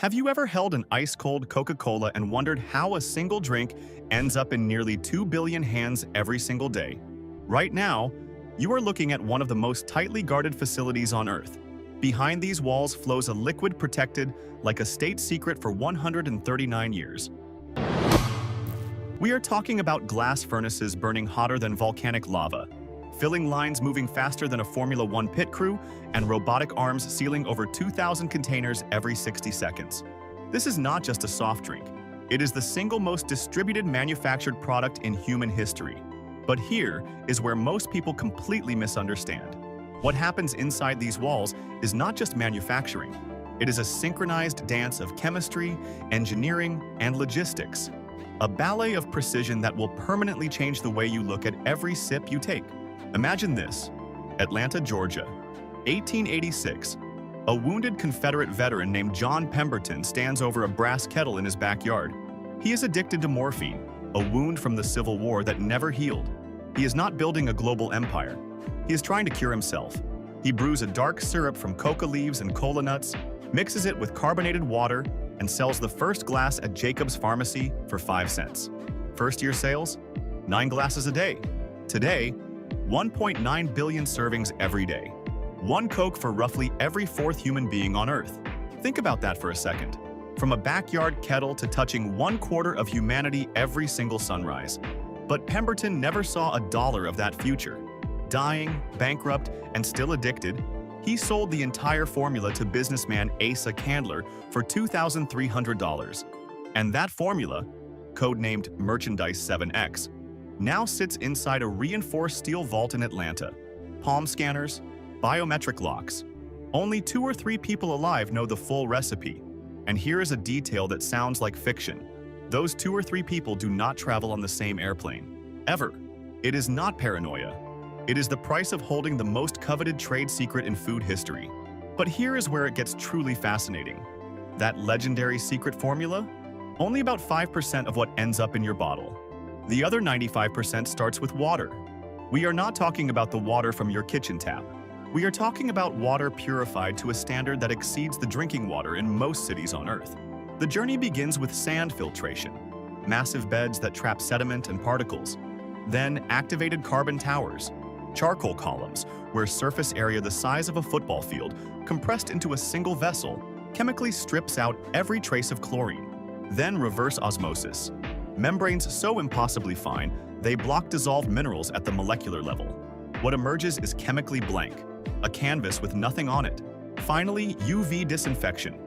Have you ever held an ice-cold Coca-Cola and wondered how a single drink ends up in nearly 2 billion hands every single day? Right now, you are looking at one of the most tightly guarded facilities on Earth. Behind these walls flows a liquid protected like a state secret for 139 years. We are talking about glass furnaces burning hotter than volcanic lava, filling lines moving faster than a Formula One pit crew, and robotic arms sealing over 2,000 containers every 60 seconds. This is not just a soft drink. It is the single most distributed manufactured product in human history. But here is where most people completely misunderstand. What happens inside these walls is not just manufacturing. It is a synchronized dance of chemistry, engineering, and logistics. A ballet of precision that will permanently change the way you look at every sip you take. Imagine this: Atlanta, Georgia, 1886. A wounded Confederate veteran named John Pemberton stands over a brass kettle in his backyard. He is addicted to morphine, a wound from the Civil War that never healed. He is not building a global empire. He is trying to cure himself. He brews a dark syrup from coca leaves and cola nuts, mixes it with carbonated water, and sells the first glass at Jacob's Pharmacy for 5 cents. First-year sales? 9 glasses a day. Today, 1.9 billion servings every day. 1 Coke for roughly every 4th human being on Earth. Think about that for a second. From a backyard kettle to touching 1/4 of humanity every single sunrise. But Pemberton never saw a dollar of that future. Dying, bankrupt, and still addicted, he sold the entire formula to businessman Asa Candler for $2,300. And that formula, codenamed Merchandise 7X, now sits inside a reinforced steel vault in Atlanta. Palm scanners, biometric locks. Only 2 or 3 people alive know the full recipe. And here is a detail that sounds like fiction. Those 2 or 3 people do not travel on the same airplane. Ever. It is not paranoia. It is the price of holding the most coveted trade secret in food history. But here is where it gets truly fascinating. That legendary secret formula? Only about 5% of what ends up in your bottle. The other 95% starts with water. We are not talking about the water from your kitchen tap. We are talking about water purified to a standard that exceeds the drinking water in most cities on Earth. The journey begins with sand filtration, massive beds that trap sediment and particles. Then activated carbon towers, charcoal columns, where surface area the size of a football field, compressed into a single vessel, chemically strips out every trace of chlorine. Then reverse osmosis. Membranes so impossibly fine, they block dissolved minerals at the molecular level. What emerges is chemically blank, a canvas with nothing on it. Finally, UV disinfection.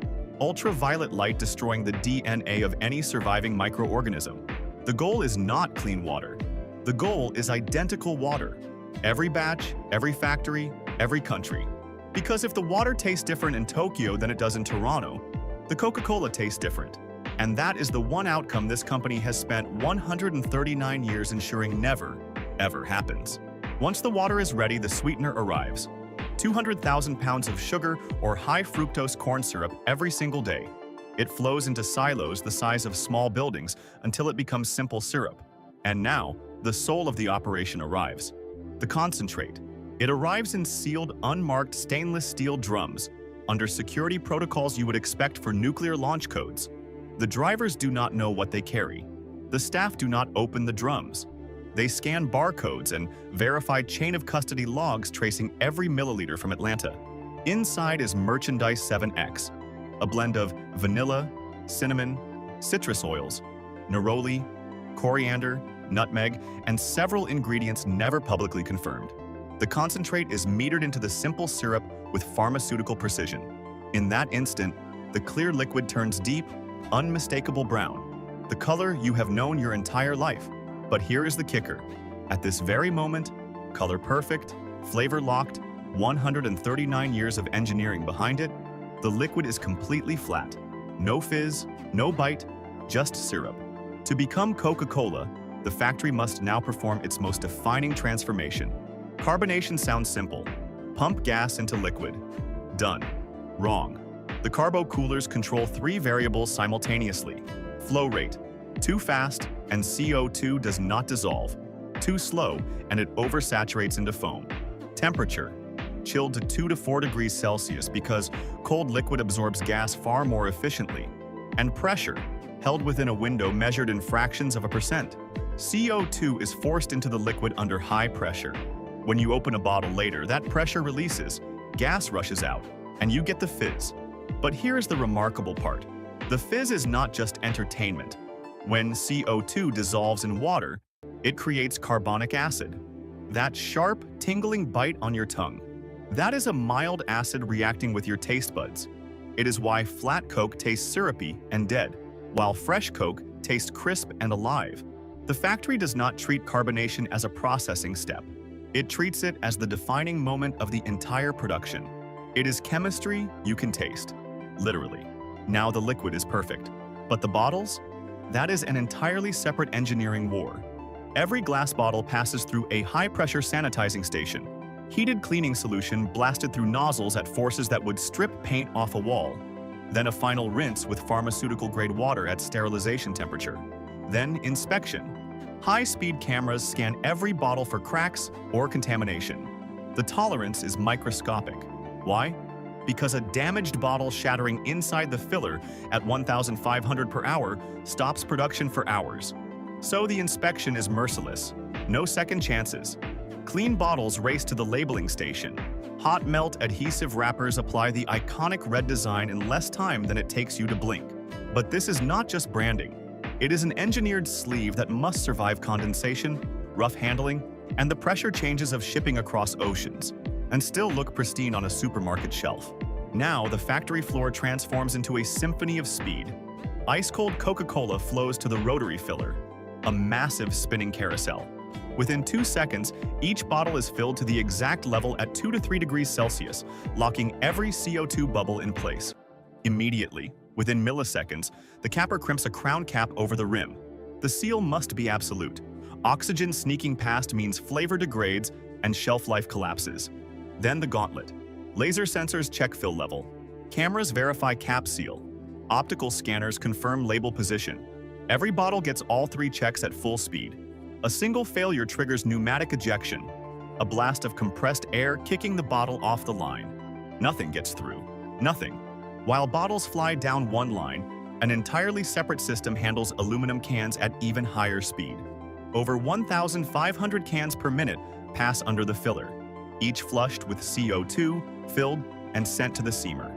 Ultraviolet light destroying the DNA of any surviving microorganism. The goal is not clean water. The goal is identical water. Every batch, every factory, every country. Because if the water tastes different in Tokyo than it does in Toronto, the Coca-Cola tastes different. And that is the one outcome this company has spent 139 years ensuring never, ever happens. Once the water is ready, the sweetener arrives. 200,000 pounds of sugar or high fructose corn syrup every single day. It flows into silos the size of small buildings until it becomes simple syrup. And now, the soul of the operation arrives. The concentrate. It arrives in sealed, unmarked stainless steel drums, under security protocols you would expect for nuclear launch codes. The drivers do not know what they carry. The staff do not open the drums. They scan barcodes and verify chain of custody logs tracing every milliliter from Atlanta. Inside is Merchandise 7X, a blend of vanilla, cinnamon, citrus oils, neroli, coriander, nutmeg, and several ingredients never publicly confirmed. The concentrate is metered into the simple syrup with pharmaceutical precision. In that instant, the clear liquid turns deep, unmistakable brown, the color you have known your entire life. But here is the kicker. At this very moment, color perfect, flavor locked, 139 years of engineering behind it, the liquid is completely flat. No fizz, no bite, just syrup. To become Coca-Cola, the factory must now perform its most defining transformation. Carbonation sounds simple. Pump gas into liquid. Done. Wrong. The carbo coolers control 3 variables simultaneously. Flow rate. Too fast, and CO2 does not dissolve. Too slow, and it oversaturates into foam. Temperature. chilled to 2 to 4 degrees Celsius because cold liquid absorbs gas far more efficiently. And pressure, held within a window measured in fractions of a percent. CO2 is forced into the liquid under high pressure. When you open a bottle later, that pressure releases, gas rushes out, and you get the fizz. But here's the remarkable part. The fizz is not just entertainment. When CO2 dissolves in water, it creates carbonic acid. That sharp, tingling bite on your tongue. That is a mild acid reacting with your taste buds. It is why flat Coke tastes syrupy and dead, while fresh Coke tastes crisp and alive. The factory does not treat carbonation as a processing step. It treats it as the defining moment of the entire production. It is chemistry you can taste, literally. Now the liquid is perfect. But the bottles? That is an entirely separate engineering war. Every glass bottle passes through a high-pressure sanitizing station. Heated cleaning solution blasted through nozzles at forces that would strip paint off a wall. Then a final rinse with pharmaceutical-grade water at sterilization temperature. Then inspection. High-speed cameras scan every bottle for cracks or contamination. The tolerance is microscopic. Why? Because a damaged bottle shattering inside the filler at 1,500 per hour stops production for hours. So the inspection is merciless. No second chances. Clean bottles race to the labeling station. Hot melt adhesive wrappers apply the iconic red design in less time than it takes you to blink. But this is not just branding. It is an engineered sleeve that must survive condensation, rough handling, and the pressure changes of shipping across oceans, and still look pristine on a supermarket shelf. Now, the factory floor transforms into a symphony of speed. Ice-cold Coca-Cola flows to the rotary filler, a massive spinning carousel. Within 2 seconds, each bottle is filled to the exact level at 2 to 3 degrees Celsius, locking every CO2 bubble in place. Immediately, within milliseconds, the capper crimps a crown cap over the rim. The seal must be absolute. Oxygen sneaking past means flavor degrades and shelf life collapses. Then the gauntlet. Laser sensors check fill level. Cameras verify cap seal. Optical scanners confirm label position. Every bottle gets all 3 checks at full speed. A single failure triggers pneumatic ejection, a blast of compressed air kicking the bottle off the line. Nothing gets through. Nothing. While bottles fly down one line, an entirely separate system handles aluminum cans at even higher speed. Over 1,500 cans per minute pass under the filler, each flushed with CO2, filled, and sent to the seamer.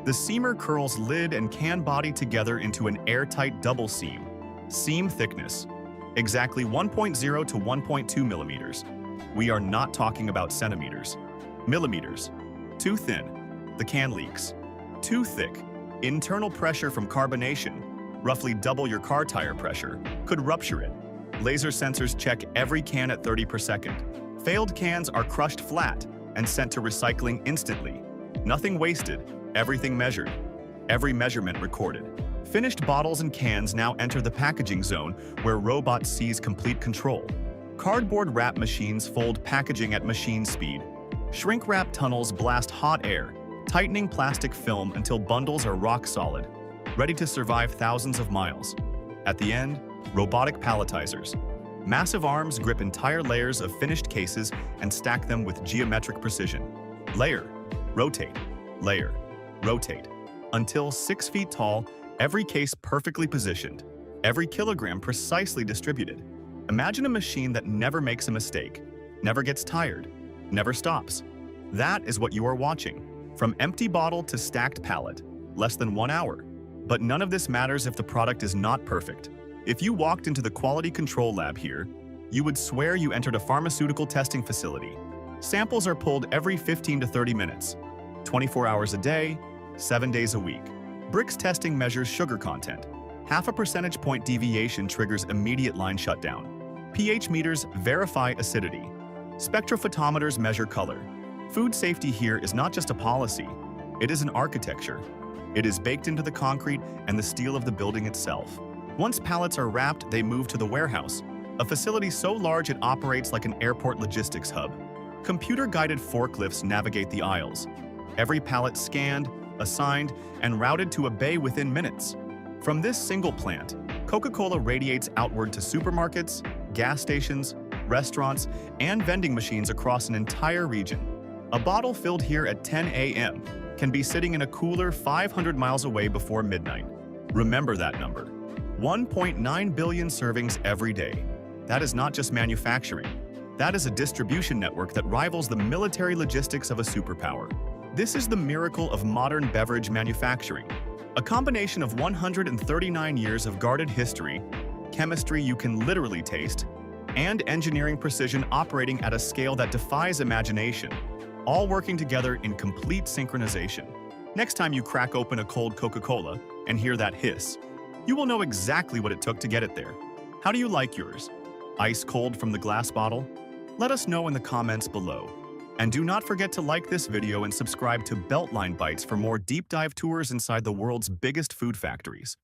The seamer curls lid and can body together into an airtight double seam. Seam thickness, exactly 1.0 to 1.2 millimeters. We are not talking about centimeters. Millimeters. Too thin. The can leaks. Too thick. Internal pressure from carbonation, roughly double your car tire pressure, could rupture it. Laser sensors check every can at 30 per second. Failed cans are crushed flat and sent to recycling instantly. Nothing wasted, everything measured. Every measurement recorded. Finished bottles and cans now enter the packaging zone where robots seize complete control. Cardboard wrap machines fold packaging at machine speed. Shrink wrap tunnels blast hot air, tightening plastic film until bundles are rock solid, ready to survive thousands of miles. At the end, robotic palletizers. Massive arms grip entire layers of finished cases and stack them with geometric precision. Layer, rotate, layer, rotate. Until 6 feet tall, every case perfectly positioned, every kilogram precisely distributed. Imagine a machine that never makes a mistake, never gets tired, never stops. That is what you are watching. From empty bottle to stacked pallet, less than 1 hour. But none of this matters if the product is not perfect. If you walked into the quality control lab here, you would swear you entered a pharmaceutical testing facility. Samples are pulled every 15 to 30 minutes, 24 hours a day, 7 days a week. Brix testing measures sugar content. Half a percentage point deviation triggers immediate line shutdown. pH meters verify acidity. Spectrophotometers measure color. Food safety here is not just a policy, it is an architecture. It is baked into the concrete and the steel of the building itself. Once pallets are wrapped, they move to the warehouse, a facility so large it operates like an airport logistics hub. Computer-guided forklifts navigate the aisles. Every pallet scanned, assigned, and routed to a bay within minutes. From this single plant, Coca-Cola radiates outward to supermarkets, gas stations, restaurants, and vending machines across an entire region. A bottle filled here at 10 a.m. can be sitting in a cooler 500 miles away before midnight. Remember that number. 1.9 billion servings every day. That is not just manufacturing. That is a distribution network that rivals the military logistics of a superpower. This is the miracle of modern beverage manufacturing. A combination of 139 years of guarded history, chemistry you can literally taste, and engineering precision operating at a scale that defies imagination, all working together in complete synchronization. Next time you crack open a cold Coca-Cola and hear that hiss, you will know exactly what it took to get it there. How do you like yours? Ice cold from the glass bottle? Let us know in the comments below. And do not forget to like this video and subscribe to Beltline Bites for more deep dive tours inside the world's biggest food factories.